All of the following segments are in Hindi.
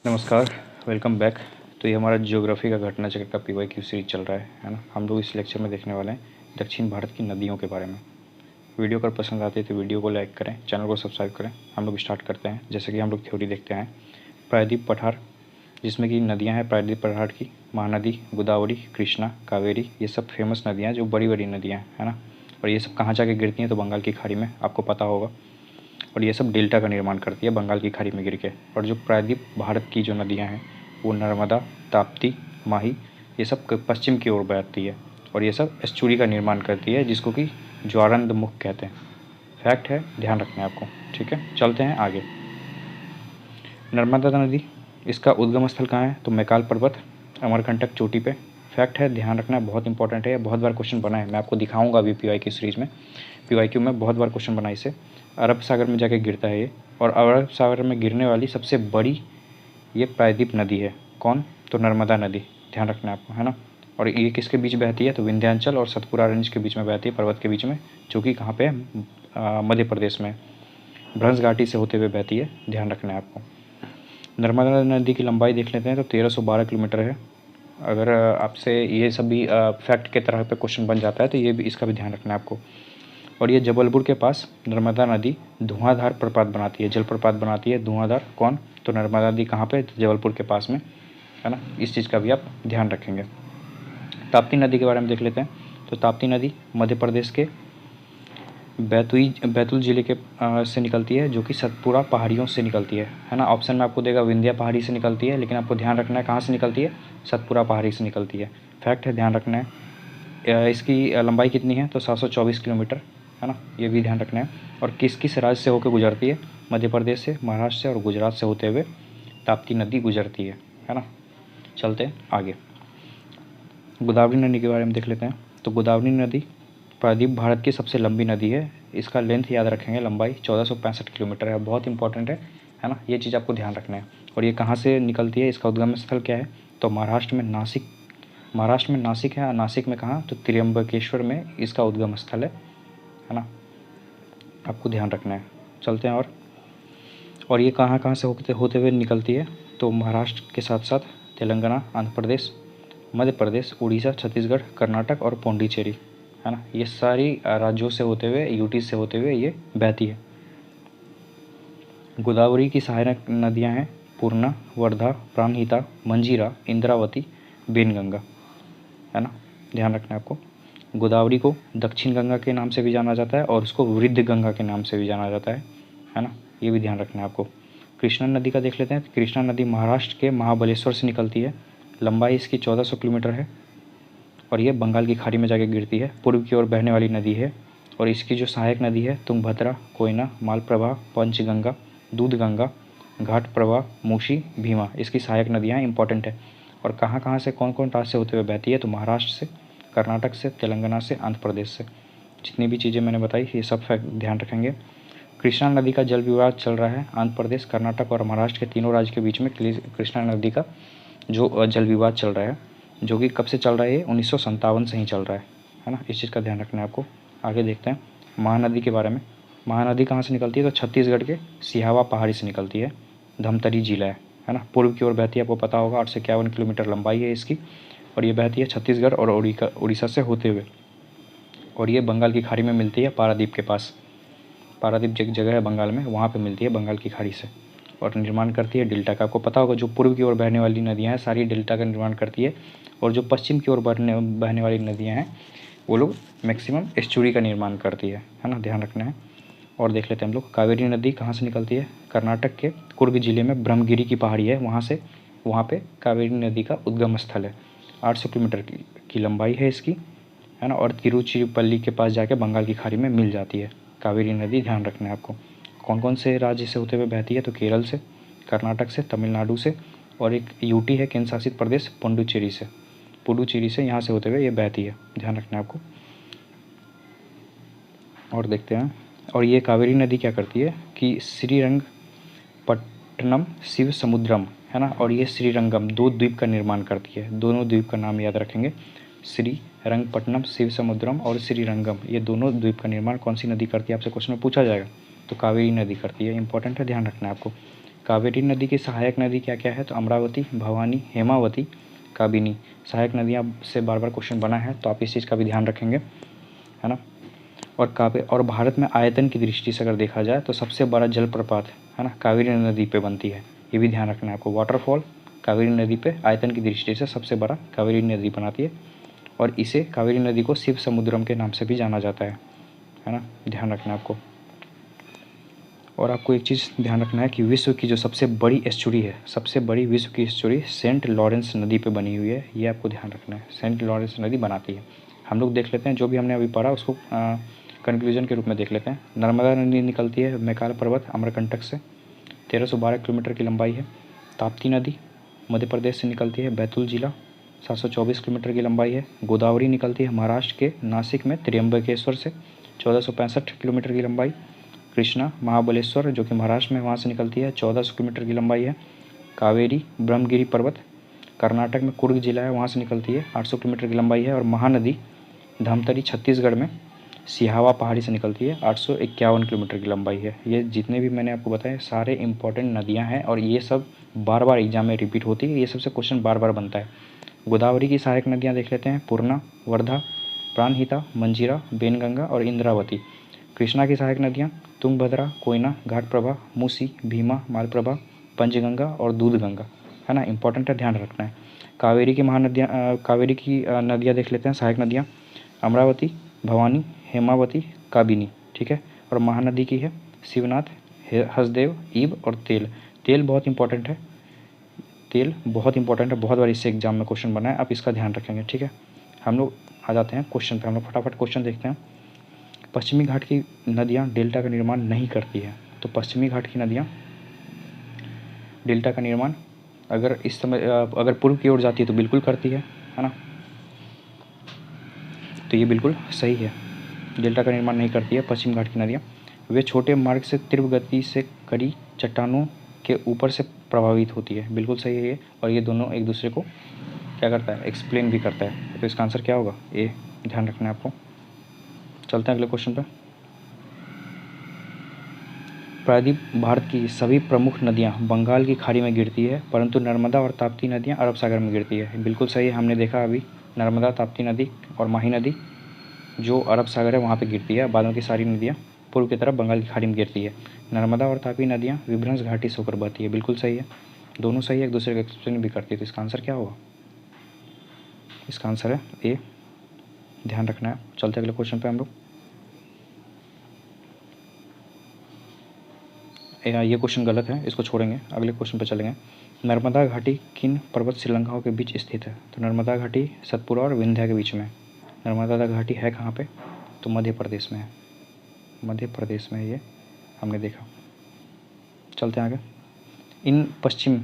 नमस्कार, वेलकम बैक। तो ये हमारा ज्योग्राफी का घटना चक्र का PYQ सीरीज चल रहा है ना। हम लोग इस लेक्चर में देखने वाले हैं दक्षिण भारत की नदियों के बारे में। वीडियो अगर पसंद आती है तो वीडियो को लाइक करें, चैनल को सब्सक्राइब करें। हम लोग स्टार्ट करते हैं। जैसे कि हम लोग थ्योरी देखते हैं प्रायद्वीप पठार, जिसमें कि नदियाँ हैं प्रायद्वीप पठार की, महानदी, गोदावरी, कृष्णा, कावेरी, ये सब फेमस नदियाँ हैं जो बड़ी बड़ी नदियाँ हैं, है ना। और ये सब कहाँ जाके गिरती हैं तो बंगाल की खाड़ी में, आपको पता होगा। और ये सब डेल्टा का निर्माण करती है बंगाल की खाड़ी में गिर के। और जो प्रायद्वीप भारत की जो नदियाँ हैं वो नर्मदा, ताप्ती, माही, ये सब पश्चिम की ओर बहती है। और ये सब एस्चुरी का निर्माण करती है, जिसको कि ज्वारंदमुख कहते हैं। फैक्ट है, ध्यान रखना है आपको। ठीक है, चलते हैं आगे। नर्मदा नदी, इसका उद्गम स्थल कहाँ है तो मैकाल पर्वत, अमरकंटक चोटी पे। फैक्ट है, ध्यान रखना है, बहुत इंपॉर्टेंट है। बहुत बार क्वेश्चन बना है, मैं आपको दिखाऊंगा अभी PYQ सीरीज में। PYQ में बहुत बार क्वेश्चन बना इसे। अरब सागर में जाके गिरता है ये, और अरब सागर में गिरने वाली सबसे बड़ी ये प्रायद्वीप नदी है। कौन तो नर्मदा नदी, ध्यान रखना है आपको, है ना। और ये किसके बीच बहती है तो विंध्याचल और सतपुरा रेंज के बीच में बहती है, पर्वत के बीच में, जो कि कहाँ पे है मध्य प्रदेश में, भ्रंश घाटी से होते हुए बहती है। ध्यान रखना है आपको। नर्मदा नदी की लंबाई देख लेते हैं तो 1312 किलोमीटर है। अगर आपसे ये सब भी फैक्ट के तरह पे क्वेश्चन बन जाता है तो ये भी, इसका भी ध्यान रखना है आपको। और ये जबलपुर के पास नर्मदा नदी धुआंधार प्रपात बनाती है, जलप्रपात बनाती है धुआंधार। कौन तो नर्मदा नदी कहाँ पे, जबलपुर के पास में, है ना। इस चीज़ का भी आप ध्यान रखेंगे। ताप्ती नदी के बारे में देख लेते हैं। तो ताप्ती नदी मध्य प्रदेश के बैतूल ज़िले के से निकलती है, जो कि सतपुरा पहाड़ियों से निकलती है ना। ऑप्शन में आपको देगा विंध्या पहाड़ी से निकलती है, लेकिन आपको ध्यान रखना है कहाँ से निकलती है, सतपुरा पहाड़ी से निकलती है। फैक्ट है, ध्यान रखना है। इसकी लंबाई कितनी है तो 724 किलोमीटर, है ना, ये भी ध्यान रखना है। और किस किस राज्य से होकर गुजरती है, मध्य प्रदेश से, महाराष्ट्र से और गुजरात से होते हुए ताप्ती नदी गुजरती है ना। चलते हैं आगे। गोदावरी नदी के बारे में देख लेते हैं। तो गोदावरी नदी प्रायद्वीप भारत की सबसे लंबी नदी है। इसका लेंथ याद रखेंगे, लंबाई 1465 किलोमीटर है। बहुत इंपॉर्टेंट है ना, ये चीज़ आपको ध्यान रखना है। और ये कहाँ से निकलती है, इसका उद्गम स्थल क्या है तो महाराष्ट्र में नासिक, महाराष्ट्र में नासिक है। नासिक में कहाँ तो त्र्यंबकेश्वर में इसका उद्गम स्थल है ना, आपको ध्यान रखना है। चलते हैं और ये कहाँ कहाँ से होते हुए निकलती है तो महाराष्ट्र के साथ साथ तेलंगाना, आंध्र प्रदेश, मध्य प्रदेश, उड़ीसा, छत्तीसगढ़, कर्नाटक और पौंडीचेरी, है ना। ये सारी राज्यों से होते हुए, यूटी से होते हुए ये बहती है। गोदावरी की सहायक नदियाँ हैं पूर्णा, वर्धा, प्राणहिता, मंजीरा, इंद्रावती, बेनगंगा, है ना। ध्यान रखना है आपको। गोदावरी को दक्षिण गंगा के नाम से भी जाना जाता है और उसको वृद्ध गंगा के नाम से भी जाना जाता है ना। ये भी ध्यान रखना है आपको। कृष्णा नदी का देख लेते हैं। कृष्णा नदी महाराष्ट्र के महाबलेश्वर से निकलती है। लंबाई इसकी 1400 किलोमीटर है और ये बंगाल की खाड़ी में जाके गिरती है। पूर्व की ओर बहने वाली नदी है और इसकी जो सहायक नदी है तुंगभद्रा, कोयना, मालप्रभा, पंचगंगा, दूधगंगा, घाट प्रभा, मूसी, भीमा, इसकी सहायक नदियाँ इंपॉर्टेंट है। और कहाँ कहाँ से, कौन कौन राज्य से होते हुए बहती है तो महाराष्ट्र से, कर्नाटक से, तेलंगाना से, आंध्र प्रदेश से। जितनी भी चीज़ें मैंने बताई ये सब फैक्ट ध्यान रखेंगे। कृष्णा नदी का जल विवाद चल रहा है आंध्र प्रदेश, कर्नाटक और महाराष्ट्र के तीनों राज्य के बीच में कृष्णा नदी का जो जल विवाद चल रहा है, जो कि कब से चल रहा है, ये 1957 से ही चल रहा है ना। इस चीज़ का ध्यान रखना है आपको। आगे देखते हैं महानदी के बारे में। महानदी कहाँ से निकलती है तो छत्तीसगढ़ के सिहावा पहाड़ी से निकलती है। धमतरी जिला है ना, पूर्व की ओर बहती है, आपको पता होगा। 851 किलोमीटर लंबाई है इसकी और ये बहती है छत्तीसगढ़ और उड़ीसा से होते हुए। और ये बंगाल की खाड़ी में मिलती है पारादीप के पास। पारादीप एक जगह है बंगाल में, वहाँ पे मिलती है बंगाल की खाड़ी से और निर्माण करती है डेल्टा का। आपको पता होगा जो पूर्व की ओर बहने वाली नदियाँ हैं सारी डेल्टा का निर्माण करती है, और जो पश्चिम की ओर बहने वाली नदियाँ हैं वो लोग मैक्सिमम एस्चुरी का निर्माण करती है ना, ध्यान रखना है। और देख लेते हैं हम लोग कावेरी नदी कहाँ से निकलती है। कर्नाटक के कुर्ग जिले में ब्रह्मगिरी की पहाड़ी है, वहाँ पे कावेरी नदी का उद्गम स्थल है। 800 किलोमीटर की लंबाई है इसकी, है ना। और तिरुचिरापल्ली के पास जाके बंगाल की खाड़ी में मिल जाती है कावेरी नदी, ध्यान रखना है आपको। कौन कौन से राज्य से होते हुए बहती है तो केरल से, कर्नाटक से, तमिलनाडु से, और एक यूटी है केंद्र शासित प्रदेश पुडुचेरी से यहाँ से होते हुए ये बहती है, ध्यान रखना है आपको। और देखते हैं, और ये कावेरी नदी क्या करती है कि श्रीरंगपट्टनम शिव समुद्रम, है ना, और ये श्रीरंगम, दो द्वीप का निर्माण करती है। दोनों द्वीप का नाम याद रखेंगे, श्रीरंगपट्टनम शिव समुद्रम और श्रीरंगम, ये दोनों द्वीप का निर्माण कौन सी नदी करती है, आपसे क्वेश्चन में पूछा जाएगा तो कावेरी नदी करती है। इंपॉर्टेंट है, ध्यान रखना है आपको। कावेरी नदी की सहायक नदी क्या क्या है? तो अमरावती, भवानी, हेमावती, काबिनी। सहायक नदियाँ से बार बार क्वेश्चन बना है, तो आप इस चीज़ का भी ध्यान रखेंगे, है ना। और भारत में आयतन की दृष्टि से अगर देखा जाए तो सबसे बड़ा जलप्रपात, है ना, कावेरी नदी पे बनती है। ये भी ध्यान रखना है आपको। वाटरफॉल कावेरी नदी पे आयतन की दृष्टि से सबसे बड़ा कावेरी नदी बनाती है, और इसे कावेरी नदी को शिव समुद्रम के नाम से भी जाना जाता है ना, ध्यान रखना है आपको। और आपको एक चीज़ ध्यान रखना है कि विश्व की जो सबसे बड़ी एस्चुरी है, सबसे बड़ी विश्व की एस्चुरी सेंट लॉरेंस नदी पे बनी हुई है, ये आपको ध्यान रखना है। सेंट लॉरेंस नदी बनाती है। हम लोग देख लेते हैं, जो भी हमने अभी पढ़ा उसको कंक्लूजन के रूप में देख लेते हैं। नर्मदा नदी निकलती है मैकाल पर्वत अमरकंटक से, 1312 किलोमीटर की लंबाई है। ताप्ती नदी मध्य प्रदेश से निकलती है, बैतूल जिला, 724 किलोमीटर की लंबाई है। गोदावरी निकलती है महाराष्ट्र के नासिक में त्र्यंबकेश्वर से, 1465 किलोमीटर की लंबाई। कृष्णा महाबलेश्वर जो कि महाराष्ट्र में, वहाँ से निकलती है, 1400 किलोमीटर की लंबाई है। कावेरी ब्रह्मगिरी पर्वत कर्नाटक में कुर्ग जिला है, वहाँ से निकलती है, 800 किलोमीटर की लंबाई है। और महानदी धमतरी छत्तीसगढ़ में सिहावा पहाड़ी से निकलती है, 851 किलोमीटर की लंबाई है। ये जितने भी मैंने आपको बताए सारे इंपॉर्टेंट नदियाँ हैं, और ये सब बार बार एग्जाम में रिपीट होती है, ये सबसे क्वेश्चन बार बार बनता है। गोदावरी की सहायक नदियाँ देख लेते हैं, पूर्णा, वर्धा, प्राणहिता, मंजीरा, बेनगंगा और इंद्रावती। कृष्णा की सहायक नदियाँ तुंगभद्रा, कोयना, घाटप्रभा, मूसी, भीमा, मालप्रभा, पंचगंगा और दूधगंगा, है ना, इंपॉर्टेंट है, ध्यान रखना है। कावेरी की नदियाँ देख लेते हैं, सहायक नदियाँ अमरावती, भवानी, हेमावती, काबिनी, ठीक है। और महानदी की है शिवनाथ, हसदेव, ईब और तेल। तेल बहुत इंपॉर्टेंट है, तेल बहुत इंपॉर्टेंट है, बहुत बार इससे एग्जाम में क्वेश्चन बना है, आप इसका ध्यान रखेंगे, ठीक है। हम लोग आ जाते हैं क्वेश्चन पे, हम लोग फटाफट क्वेश्चन देखते हैं। पश्चिमी घाट की नदियाँ डेल्टा का निर्माण नहीं करती है। तो पश्चिमी घाट की नदियाँ डेल्टा का निर्माण अगर इस समय अगर पूर्व की ओर जाती है तो बिल्कुल करती है ना, तो ये बिल्कुल सही है, डेल्टा का निर्माण नहीं करती है पश्चिम घाट की नदियाँ। वे छोटे मार्ग से तीव्र गति से कड़ी चट्टानों के ऊपर से प्रभावित होती है, बिल्कुल सही है ये। और ये दोनों एक दूसरे को क्या करता है, एक्सप्लेन भी करता है। तो इसका आंसर क्या होगा, ए, ध्यान रखना है आपको। चलते हैं अगले क्वेश्चन पे। प्रायद्वीप भारत की सभी प्रमुख नदियाँ बंगाल की खाड़ी में गिरती है, परंतु नर्मदा और ताप्ती नदियाँ अरब सागर में गिरती है, बिल्कुल सही है। हमने देखा अभी नर्मदा, ताप्ती नदी और माही नदी जो अरब सागर है वहाँ पे गिरती है, बादल की सारी नदियाँ पूर्व की तरफ बंगाल की खाड़ी में गिरती है। नर्मदा और तापी नदियाँ विभ्रंश घाटी से होकर बहती है, बिल्कुल सही है, दोनों सही है, एक दूसरे को एक्सप्लेन भी करती है। तो इसका आंसर क्या होगा, इसका आंसर है ए, ध्यान रखना है। चलते अगले क्वेश्चन पे हम लोग। ये क्वेश्चन गलत है, इसको छोड़ेंगे, अगले क्वेश्चन पे चलेंगे। नर्मदा घाटी किन पर्वत श्रृंखलाओं के बीच स्थित है? तो नर्मदा घाटी सतपुरा और विंध्या के बीच में। नर्मदा घाटी है कहाँ पे? तो मध्य प्रदेश में है, मध्य प्रदेश में ये हमने देखा। चलते हैं आगे। इन पश्चिम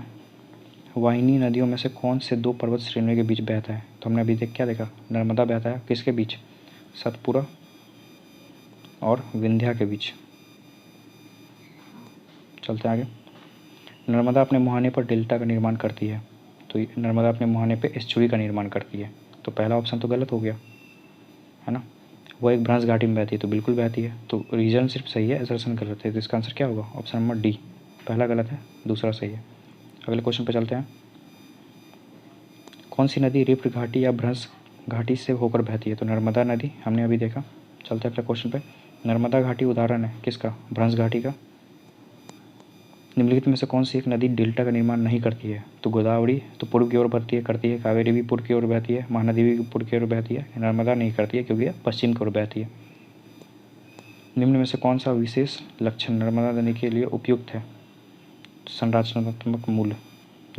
वाहिनी नदियों में से कौन से दो पर्वत श्रेणियों के बीच बहता है? तो हमने अभी क्या देखा, नर्मदा बहता है किसके बीच, सतपुरा और विंध्या के बीच। चलते हैं आगे। नर्मदा अपने मुहाने पर डेल्टा का निर्माण करती है, तो नर्मदा अपने मुहाने पर एस्चुरी का निर्माण करती है, तो पहला ऑप्शन तो गलत हो गया, है ना। वो एक भ्रंश घाटी में बहती है, तो बिल्कुल बहती है, तो रीजन सिर्फ सही है, असर्शन गलत है। तो इसका आंसर क्या होगा, ऑप्शन नंबर डी, पहला गलत है, दूसरा सही है। अगले क्वेश्चन पे चलते हैं। कौन सी नदी रिफ्ट घाटी या भ्रंश घाटी से होकर बहती है? तो नर्मदा नदी, हमने अभी देखा। चलते हैं अगले क्वेश्चन पे। नर्मदा घाटी उदाहरण है किसका, भ्रंश घाटी का। निम्नलिखित में से कौन सी एक नदी डेल्टा का निर्माण नहीं करती है? तो गोदावरी तो पूर्व की ओर बहती है, करती है। कावेरी भी पूर्व की ओर बहती है, महानदी भी पूर्व की ओर बहती है। नर्मदा नहीं करती है क्योंकि यह पश्चिम की ओर बहती है। निम्न में से कौन सा विशेष लक्षण नर्मदा नदी के लिए उपयुक्त है? संरचनात्मक मूल्य,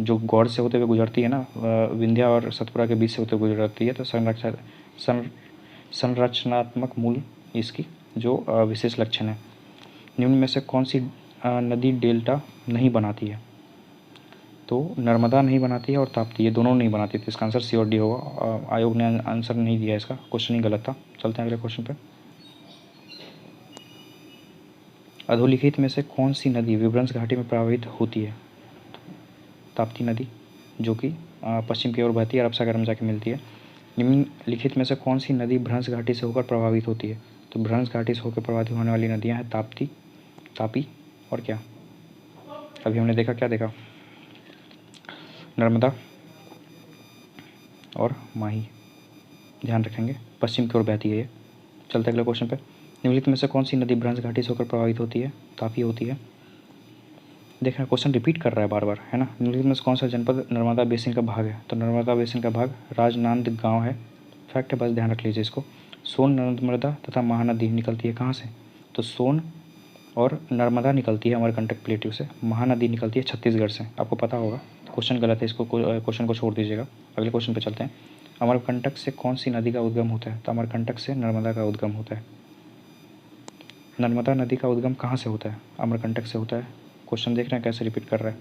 जो गौड़ से होते हुए गुजरती है ना, विंध्या और सतपुरा के बीच से होते हुए गुजरती है, तो संरचनात्मक मूल्य इसकी जो विशेष लक्षण है। निम्न में से कौन सी नदी डेल्टा नहीं बनाती है? तो नर्मदा नहीं बनाती है और ताप्ती, ये दोनों नहीं बनाती, तो इसका आंसर सी और डी होगा। आयोग ने आंसर नहीं दिया इसका, क्वेश्चन ही गलत था। चलते हैं अगले क्वेश्चन पे। अधोलिखित में से कौन सी नदी विभ्रंश घाटी में प्रवाहित होती है? ताप्ती नदी जो कि पश्चिम की ओर बहती है, अरब सागर में जाके मिलती है। निम्नलिखित में से कौन सी नदी भ्रंश घाटी से होकर प्रभावित होती है? तो भ्रंश घाटी से होकर प्रभावित होने वाली नदियाँ हैं ताप्ती, तापी और क्या, अभी हमने देखा, क्या देखा, नर्मदा और माही, ध्यान रखेंगे, पश्चिम की ओर बहती है ये। चलते अगले क्वेश्चन पे। निम्नलिखित में से कौन सी नदी भ्रंश घाटी से होकर प्रभावित होती है? तापी होती है। देखना, क्वेश्चन रिपीट कर रहा है बार बार, है ना। निम्नलिखित में से कौन सा जनपद नर्मदा बेसिन का भाग है? तो नर्मदा बेसिन का भाग राजनांदगांव है। फैक्ट है, बस ध्यान रख लीजिए इसको। सोन, नर्मदा तथा महानदी निकलती है कहाँ से? तो सोन और नर्मदा निकलती है अमरकंटक प्लेट्यू से, महानदी निकलती है छत्तीसगढ़ से। आपको पता होगा, क्वेश्चन गलत है, इसको क्वेश्चन को छोड़ दीजिएगा। अगले क्वेश्चन पे चलते हैं। अमरकंटक से कौन सी नदी का उद्गम होता है? तो अमरकंटक से नर्मदा का उद्गम होता है। नर्मदा नदी का उद्गम कहाँ से होता है? अमरकंटक से होता है। क्वेश्चन देख रहे हैं कैसे रिपीट कर रहा है।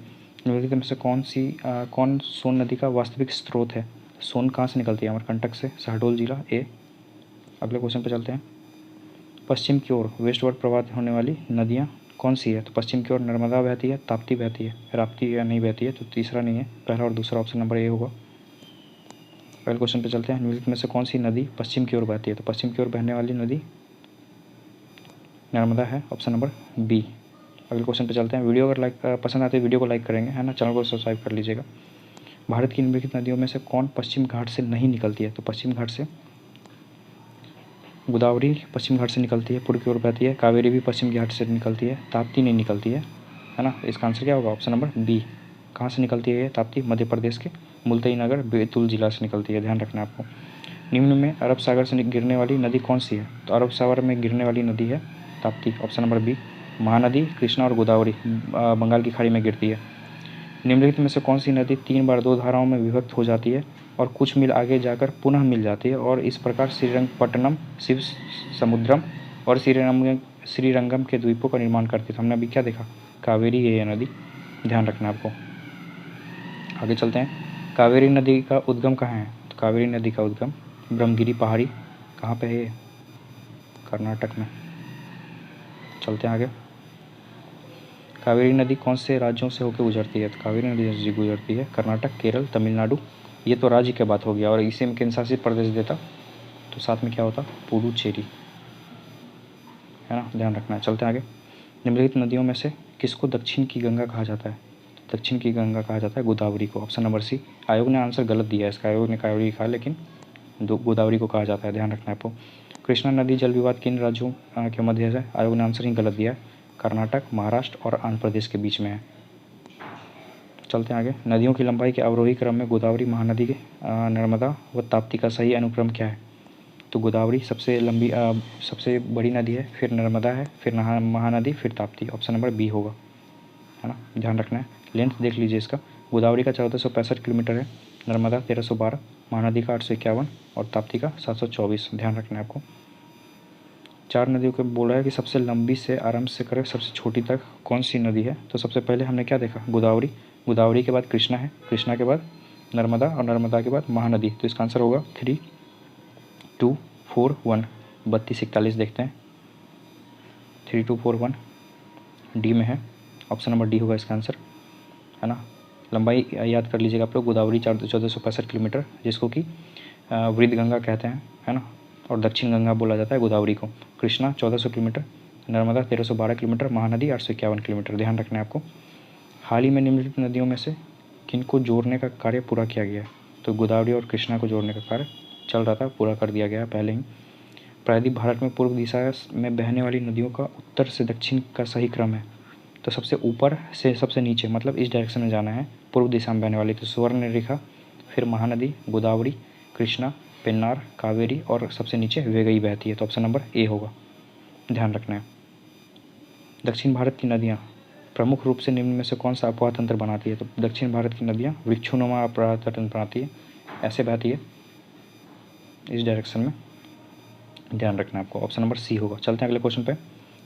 निम्नलिखित में से कौन सोन नदी का वास्तविक स्रोत है? सोन कहाँ से निकलती है? अमरकंटक से, शहडोल जिला, ए। अगले क्वेश्चन पे चलते हैं। पश्चिम की ओर वेस्टवर्ड प्रवाहित होने वाली नदियाँ कौन सी है? तो पश्चिम की ओर नर्मदा बहती है, ताप्ती बहती है, राप्ती या नहीं बहती है, तो तीसरा नहीं है, पहला और दूसरा ऑप्शन नंबर ए होगा। अगले क्वेश्चन पे चलते हैं। निम्नलिखित में से कौन सी नदी पश्चिम की ओर बहती है? तो पश्चिम की ओर बहने वाली नदी नर्मदा है, ऑप्शन नंबर बी। अगले क्वेश्चन पे चलते हैं। वीडियो अगर पसंद आती है वीडियो को लाइक करेंगे, है ना, चैनल को सब्सक्राइब कर लीजिएगा। भारत की निम्नलिखित नदियों में से कौन पश्चिम घाट से नहीं निकलती है? तो पश्चिम घाट से गोदावरी पश्चिम घाट से निकलती है, पूर्व की ओर बहती है। कावेरी भी पश्चिम घाट से निकलती है, ताप्ती नहीं निकलती है ना। इसका आंसर क्या होगा? Option number B. कहाँ से निकलती है ये ताप्ती? मध्य प्रदेश के मुल्ताई नगर, बैतूल जिला से निकलती है, ध्यान रखना आपको। निम्न में अरब सागर से गिरने वाली नदी कौन सी है? तो अरब सागर में गिरने वाली नदी है Tapti, option number B. Mahanadi, Krishna और गोदावरी बंगाल की खाड़ी में गिरती है। निम्नलिखित में से कौन सी नदी 3 बार 2 धाराओं में विभक्त हो जाती है और कुछ मील आगे जाकर पुनः मिल जाती है और इस प्रकार श्रीरंगपट्टनम, शिव समुद्रम और श्रीरंगम के द्वीपों का निर्माण करती है? तो हमने अभी क्या देखा, कावेरी है यह नदी, ध्यान रखना आपको। आगे चलते हैं। कावेरी नदी का उद्गम कहाँ है? तो कावेरी नदी का उद्गम ब्रह्मगिरी पहाड़ी, कहाँ पे है? कर्नाटक में। चलते हैं आगे। कावेरी नदी कौन से राज्यों से होकर गुजरती है? तो कावेरी नदी गुजरती है कर्नाटक, केरल, तमिलनाडु। ये तो राज्य की बात हो गया, और इसे में केंद्र शासित प्रदेश देता तो साथ में क्या होता? पुडुचेरी, है ना, ध्यान रखना है। चलते हैं आगे। निम्नलिखित नदियों में से किसको दक्षिण की गंगा कहा जाता है? दक्षिण की गंगा कहा जाता है गोदावरी को, ऑप्शन नंबर सी। आयोग ने आंसर गलत दिया है इसका, आयोग ने कावेरी कहा, लेकिन गोदावरी को कहा जाता है, ध्यान रखना है आपको। कृष्णा नदी जल विवाद किन राज्यों के मध्य है? आयोग ने आंसर ही गलत दिया है, कर्नाटक, महाराष्ट्र और आंध्र प्रदेश के बीच में है। चलते हैं आगे। नदियों की लंबाई के अवरोही क्रम में गोदावरी, महानदी, नर्मदा व ताप्ती का सही अनुक्रम क्या है? तो गोदावरी सबसे लंबी सबसे बड़ी नदी है, फिर नर्मदा है, फिर महानदी, फिर ताप्ती, ऑप्शन नंबर बी होगा, है ना, ध्यान रखना है। लेंथ देख लीजिए इसका। गोदावरी का 1465 किलोमीटर है, नर्मदा 1312, महानदी का 851 और ताप्ती का 724, ध्यान रखना है आपको। 4 नदियों को बोला है कि सबसे लंबी से आरंभ से कर सबसे छोटी तक कौन सी नदी है? तो सबसे पहले हमने क्या देखा? गोदावरी, गोदावरी के बाद कृष्णा है, कृष्णा के बाद नर्मदा और नर्मदा के बाद महानदी। तो इसका आंसर होगा 3, 2, 4, 1, 32, 41 देखते हैं। 3, 2, 4, 1 डी में है, ऑप्शन नंबर डी होगा इसका आंसर, है ना। लंबाई याद कर लीजिएगा आप लोग। गोदावरी 1465 किलोमीटर, जिसको कि वृद्ध गंगा कहते हैं, है ना, और दक्षिण गंगा बोला जाता है गोदावरी को। Krishna 1400 kilometre, Narmada 1312 kilometre, Mahanadi 851 kilometre, ध्यान रखना है आपको। हाल ही में निम्नलिखित नदियों में से किनको जोड़ने का कार्य पूरा किया गया है? तो गोदावरी और कृष्णा को जोड़ने का कार्य चल रहा था, पूरा कर दिया गया है पहले ही। प्रायद्वीप भारत में पूर्व दिशा में बहने वाली नदियों का उत्तर से दक्षिण का सही क्रम है? तो सबसे ऊपर से सबसे नीचे, मतलब इस डायरेक्शन में जाना है, पूर्व दिशा में बहने वाली। तो सुवर्णरेखा, फिर महानदी, गोदावरी, कृष्णा, पेन्नार, कावेरी और सबसे नीचे वेगई बहती है। तो ऑप्शन नंबर ए होगा, ध्यान रखना है। दक्षिण भारत की नदियाँ प्रमुख रूप से निम्न में से कौन सा अपवाह तंत्र बनाती है? तो दक्षिण भारत की नदियाँ वृक्षोनुमा अपवाह तंत्र बनाती है, ऐसे बहती है इस डायरेक्शन में, ध्यान रखना है आपको, ऑप्शन नंबर सी होगा। चलते हैं अगले क्वेश्चन पे।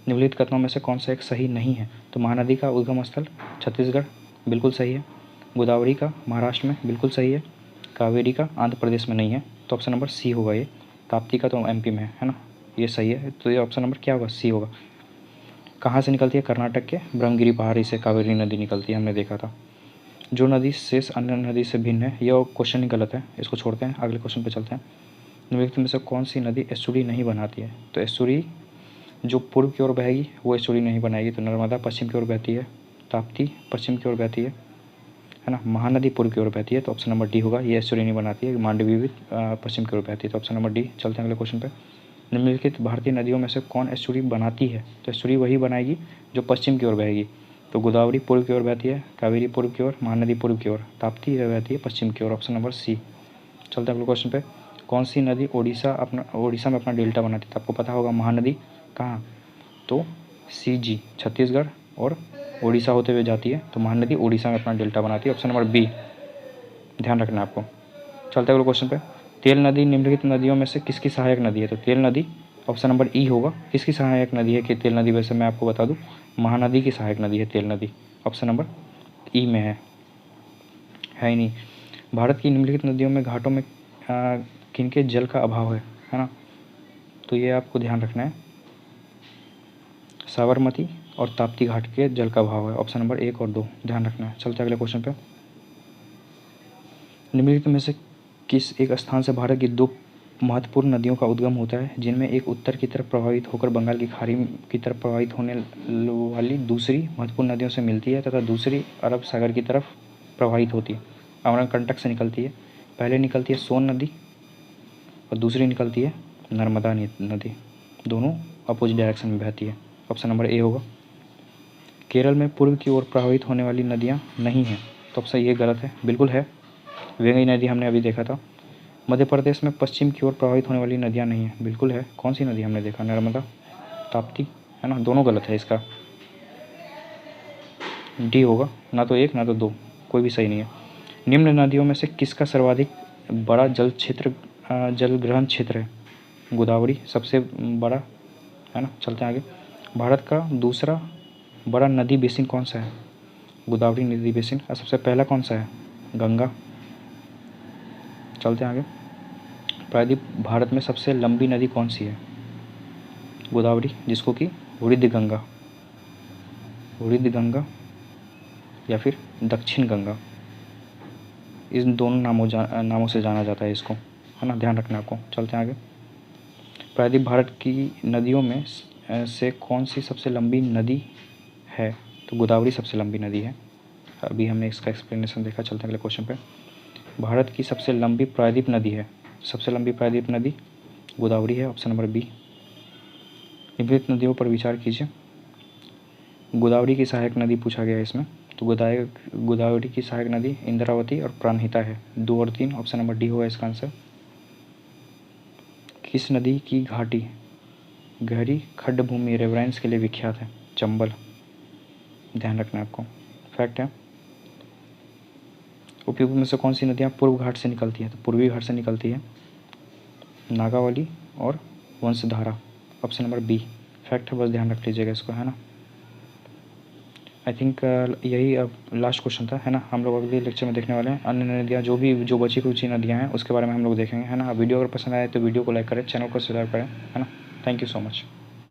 निम्नलिखित कथनों में से कौन सा एक सही नहीं है? तो महानदी का उद्गम स्थल छत्तीसगढ़, बिल्कुल सही है। गोदावरी का महाराष्ट्र में, बिल्कुल सही है। कावेरी का आंध्र प्रदेश में नहीं है, तो ऑप्शन नंबर सी होगा ये। ताप्ती का तो एमपी में है ना, ये सही है। तो ये ऑप्शन नंबर क्या होगा? सी होगा। कहाँ से निकलती है? कर्नाटक के ब्रह्मगिरी पहाड़ी से कावेरी नदी निकलती है, हमने देखा था। जो नदी शेष अन्य नदी से भिन्न है, यह क्वेश्चन ही गलत है, इसको छोड़ते हैं, अगले क्वेश्चन पे चलते हैं। निम्नलिखित में से कौन सी नदी एस्चुरी नहीं बनाती है? तो एस्चुरी जो पूर्व की ओर बहेगी वो एस्चुरी नहीं बनाएगी। तो नर्मदा पश्चिम की ओर बहती है, ताप्ती पश्चिम की ओर बहती है ना। महानदी पूर्व की ओर बहती है तो ऑप्शन नंबर डी होगा। ये एस्टुरी नहीं बनाती है। मांडवी भी पश्चिम की ओर बहती है तो ऑप्शन नंबर डी। चलते हैं अगले क्वेश्चन पे। निम्नलिखित भारतीय नदियों में से कौन एस्टुरी बनाती है? तो एस्टुरी वही बनाएगी जो पश्चिम की ओर बहेगी। तो गोदावरी पूर्व की ओर बहती है, कावेरी पूर्व की ओर, महानदी पूर्व की ओर, ताप्ती बहती है पश्चिम की ओर, ऑप्शन नंबर सी। चलते हैं अगले क्वेश्चन पे। कौन सी नदी ओडिशा में अपना डेल्टा बनाती है? तो आपको पता होगा महानदी कहाँ, तो सीजी छत्तीसगढ़ और ओडिशा होते हुए जाती है। तो महानदी ओडिशा में अपना डेल्टा बनाती है, ऑप्शन नंबर बी। ध्यान रखना आपको। चलते हैं अगले क्वेश्चन पे। तेल नदी निम्नलिखित नदियों में से किसकी सहायक नदी है? तो तेल नदी ऑप्शन नंबर ई होगा। किसकी सहायक नदी है कि तेल नदी? वैसे मैं आपको बता दूं, महानदी की सहायक नदी है तेल नदी, ऑप्शन नंबर ई में है ही नहीं। भारत की निम्नलिखित नदियों में घाटों में किनके जल का अभाव है ना? तो ये आपको ध्यान रखना है, साबरमती और ताप्ती घाट के जल का अभाव है, ऑप्शन नंबर 1 और 2 ध्यान रखना है। चलते अगले क्वेश्चन पे। निम्नलिखित में से किस एक स्थान से भारत की 2 महत्वपूर्ण नदियों का उद्गम होता है, जिनमें एक उत्तर की तरफ प्रवाहित होकर बंगाल की खाड़ी की तरफ प्रवाहित होने वाली दूसरी महत्वपूर्ण नदियों से मिलती है तथा दूसरी अरब सागर की तरफ प्रवाहित होती है, अमरकंटक से निकलती है। पहले निकलती है सोन नदी और दूसरी निकलती है नर्मदा नदी, दोनों अपोजिट डायरेक्शन में बहती है, ऑप्शन नंबर ए होगा। केरल में पूर्व की ओर प्रवाहित होने वाली नदियाँ नहीं हैं, तो ऑप्शन ये गलत है, बिल्कुल है। वेंगई नदी हमने अभी देखा था। मध्य प्रदेश में पश्चिम की ओर प्रवाहित होने वाली नदियाँ नहीं हैं, बिल्कुल है। कौन सी नदी हमने देखा? नर्मदा, ताप्ती, है ना, दोनों गलत है। इसका डी होगा, ना तो 1 ना तो 2, कोई भी सही नहीं है। निम्न नदियों में से किसका सर्वाधिक बड़ा जल ग्रहण क्षेत्र है? गोदावरी सबसे बड़ा है ना। चलते हैं आगे। भारत का दूसरा बड़ा नदी बेसिन कौन सा है? गोदावरी नदी बेसिन। और सबसे पहला कौन सा है? गंगा। चलते हैं आगे। प्रायद्वीप भारत में सबसे लंबी नदी कौन सी है? गोदावरी, जिसको कि वृद्ध गंगा या फिर दक्षिण गंगा, इन दोनों नामों से जाना जाता है इसको, है ना, ध्यान रखना आपको। चलते हैं आगे। प्रायद्वीप भारत की नदियों में से कौन सी सबसे लंबी नदी है? तो गोदावरी सबसे लंबी नदी है। अभी हमने इसका एक्सप्लेनेशन देखा। चलते हैं अगले क्वेश्चन पे। भारत की सबसे लंबी प्रायद्वीप नदी है, सबसे लंबी प्रायद्वीप नदी गोदावरी है, ऑप्शन नंबर बी। निम्नलिखित नदियों पर विचार कीजिए। गोदावरी की सहायक नदी पूछा गया है इसमें, तो गोदावरी की सहायक नदी इंद्रावती और प्राणहिता है, 2 और 3, ऑप्शन नंबर डी होगा इसका आंसर। किस नदी की घाटी गहरी खड्ड भूमि रेवरेंस के लिए विख्यात है? चंबल। ध्यान रखना आपको, फैक्ट है। उपयुक्त में से कौन सी नदियाँ पूर्व घाट से निकलती हैं? तो पूर्वी घाट से निकलती है नागावली और Vamsadhara, option number B. Fact है, बस ध्यान रख लीजिएगा इसको, है ना। आई थिंक यही अब लास्ट क्वेश्चन था, है ना। हम लोग अगले लेक्चर में देखने वाले हैं अन्य नदियाँ, जो बची कुची नदियाँ हैं उसके बारे में हम लोग देखेंगे, है ना। वीडियो अगर पसंद आए तो वीडियो को लाइक करें, चैनल को सब्सक्राइब करें, है ना। Thank you so much.